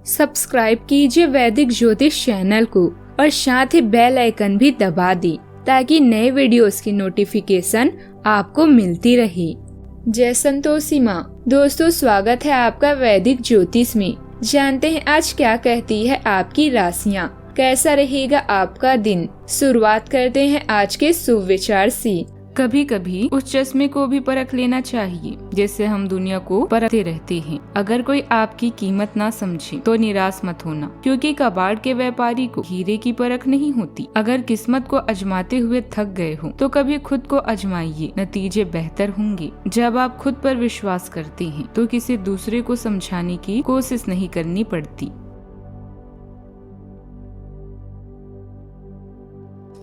Subscribe कीजिए वैदिक ज्योतिष चैनल को और साथ ही बेल आइकन भी दबा दी ताकि नए वीडियोस की नोटिफिकेशन आपको मिलती रहे। जय संतोषी माँ। दोस्तों, स्वागत है आपका वैदिक ज्योतिष में। जानते हैं आज क्या कहती है आपकी राशियाँ, कैसा रहेगा आपका दिन। शुरुआत करते हैं आज के शुभ विचार से। कभी कभी उस चश्मे को भी परख लेना चाहिए जिससे हम दुनिया को परखते रहते हैं। अगर कोई आपकी कीमत ना समझे तो निराश मत होना, क्योंकि कबाड़ के व्यापारी को हीरे की परख नहीं होती। अगर किस्मत को आजमाते हुए थक गए हो तो कभी खुद को आजमाइए, नतीजे बेहतर होंगे। जब आप खुद पर विश्वास करते हैं तो किसी दूसरे को समझाने की कोशिश नहीं करनी पड़ती।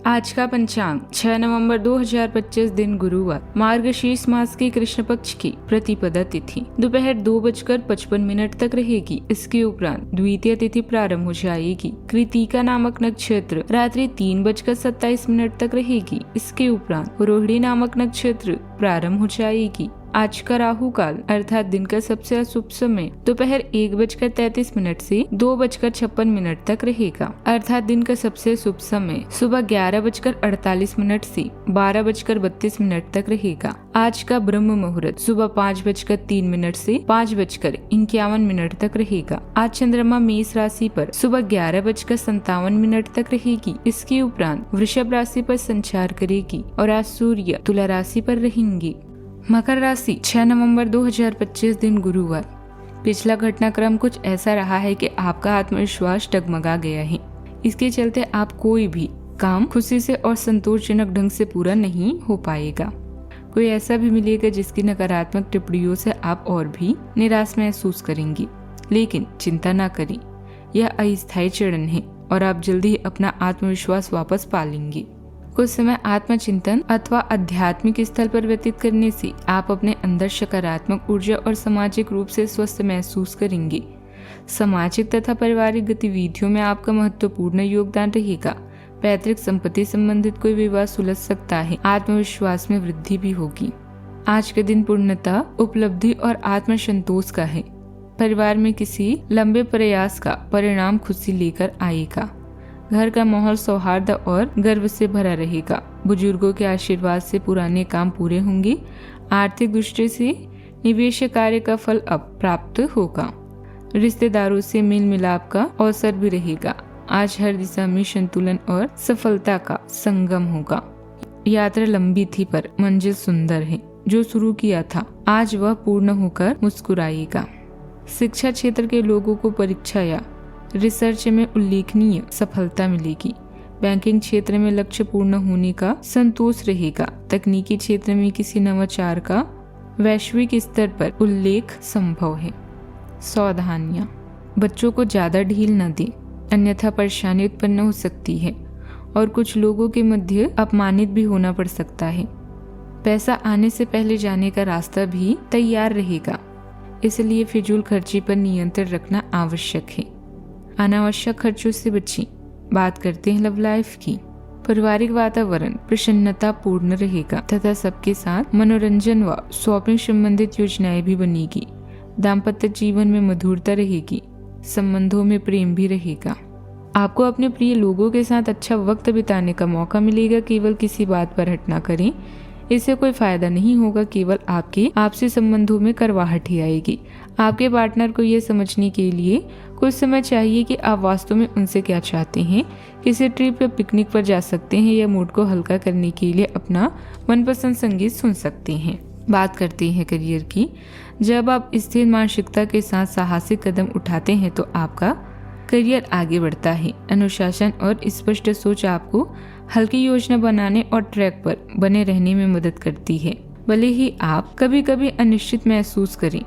आज का पंचांग 6 नवंबर 2025 दिन गुरुवार, मार्गशीर्ष मास के कृष्ण पक्ष की प्रतिपदा तिथि दोपहर 2:55 तक रहेगी। इसके उपरांत द्वितीय तिथि प्रारंभ हो जाएगी। कृतिका नामक नक्षत्र रात्रि 3:27 तक रहेगी। इसके उपरांत रोहिणी नामक नक्षत्र प्रारंभ हो जाएगी। आज का राहु काल अर्थात दिन का सबसे अशुभ समय दोपहर 1:33 से 2:56 तक रहेगा, अर्थात दिन का सबसे शुभ समय सुबह 11:48 से 12:32 तक रहेगा। आज का ब्रह्म मुहूर्त सुबह 5:03 से 5:51 तक रहेगा। आज चंद्रमा मेष राशि पर सुबह 11:57 तक रहेगी। इसके उपरांत वृषभ राशि पर संचार करेगी और आज सूर्य तुला राशि पर रहेंगे। मकर राशि 6 नवंबर 2025 दिन गुरुवार। पिछला घटनाक्रम कुछ ऐसा रहा है कि आपका आत्मविश्वास डगमगा गया है। इसके चलते आप कोई भी काम खुशी से और संतोषजनक ढंग से पूरा नहीं हो पाएगा। कोई ऐसा भी मिलेगा जिसकी नकारात्मक टिप्पणियों से आप और भी निराश महसूस करेंगी, लेकिन चिंता न करें, यह अस्थायी चरण है और आप जल्दी ही अपना आत्मविश्वास वापस पा लेंगे। कुछ समय आत्मचिंतन अथवा आध्यात्मिक स्थल पर व्यतीत करने से आप अपने अंदर सकारात्मक ऊर्जा और सामाजिक रूप से स्वस्थ महसूस करेंगे। सामाजिक तथा पारिवारिक गतिविधियों में आपका महत्वपूर्ण योगदान रहेगा। पैतृक संपत्ति संबंधित कोई विवाद सुलझ सकता है। आत्मविश्वास में वृद्धि भी होगी। आज के दिन पूर्णता, उपलब्धि और आत्मसंतोष का है। परिवार में किसी लंबे प्रयास का परिणाम खुशी लेकर आएगा। घर का माहौल सौहार्द और गर्व से भरा रहेगा। बुजुर्गों के आशीर्वाद से पुराने काम पूरे होंगे। आर्थिक दृष्टि से निवेश कार्य का फल अब प्राप्त होगा। रिश्तेदारों से मेल मिलाप का अवसर भी रहेगा। आज हर दिशा में संतुलन और सफलता का संगम होगा। यात्रा लंबी थी पर मंजिल सुंदर है। जो शुरू किया था आज वह पूर्ण होकर मुस्कुराएगा। शिक्षा क्षेत्र के लोगों को परीक्षा या रिसर्च में उल्लेखनीय सफलता मिलेगी। बैंकिंग क्षेत्र में लक्ष्य पूर्ण होने का संतोष रहेगा। तकनीकी क्षेत्र में किसी नवाचार का वैश्विक स्तर पर उल्लेख संभव है। सावधानियां, बच्चों को ज्यादा ढील न दें, अन्यथा परेशानी उत्पन्न हो सकती है और कुछ लोगों के मध्य अपमानित भी होना पड़ सकता है। पैसा आने से पहले जाने का रास्ता भी तैयार रहेगा, इसलिए फिजूल खर्ची पर नियंत्रण रखना आवश्यक है। अनावश्यक खर्चों से बचें। बात करते हैं लव लाइफ की। पारिवारिक वातावरण प्रसन्नता पूर्ण रहेगा तथा सबके साथ मनोरंजन व शॉपिंग संबंधित योजनाएं भी बनेगी। दाम्पत्य जीवन में मधुरता रहेगी। संबंधों में प्रेम भी रहेगा। आपको अपने प्रिय लोगों के साथ अच्छा वक्त बिताने का मौका मिलेगा। केवल किसी बात पर हट ना करें, इससे कोई फायदा नहीं होगा। केवल आपके आपसी संबंधों में करवाहट ही आएगी। आपके पार्टनर को यह समझने के लिए कुछ समय चाहिए कि आप वास्तव में उनसे क्या चाहते हैं। किसी ट्रिप या पिकनिक पर जा सकते हैं या मूड को हल्का करने के लिए अपना मनपसंद संगीत सुन सकते हैं। बात करते हैं करियर की। जब आप स्थिर मानसिकता के साथ साहसिक कदम उठाते हैं तो आपका करियर आगे बढ़ता है। अनुशासन और स्पष्ट सोच आपको हल्की योजना बनाने और ट्रैक पर बने रहने में मदद करती है। भले ही आप कभी कभी अनिश्चित महसूस करें,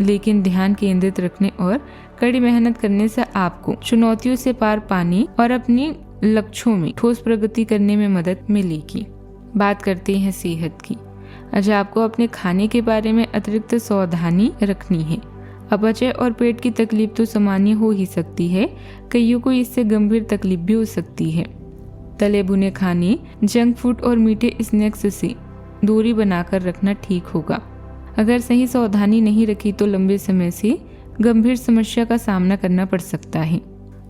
लेकिन ध्यान केंद्रित रखने और कड़ी मेहनत करने से आपको चुनौतियों से पार पाने और अपनी लक्ष्यों में ठोस प्रगति करने में मदद मिलेगी। बात करते हैं सेहत की। आज आपको अपने खाने के बारे में अतिरिक्त सावधानी रखनी है। अपचय और पेट की तकलीफ तो सामान्य हो ही सकती है, कईयों को इससे गंभीर तकलीफ भी हो सकती है। तले भुने खाने, जंक फूड और मीठे स्नैक्स से दूरी बनाकर रखना ठीक होगा। अगर सही सावधानी नहीं रखी तो लंबे समय से गंभीर समस्या का सामना करना पड़ सकता है।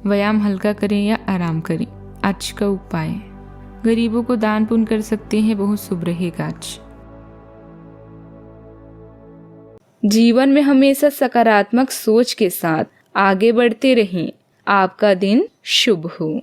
व्यायाम हल्का करें या आराम करें। आज का उपाय, गरीबों को दान पुण्य कर सकते हैं, बहुत शुभ रहेगा आज। जीवन में हमेशा सकारात्मक सोच के साथ आगे बढ़ते रहें। आपका दिन शुभ हो।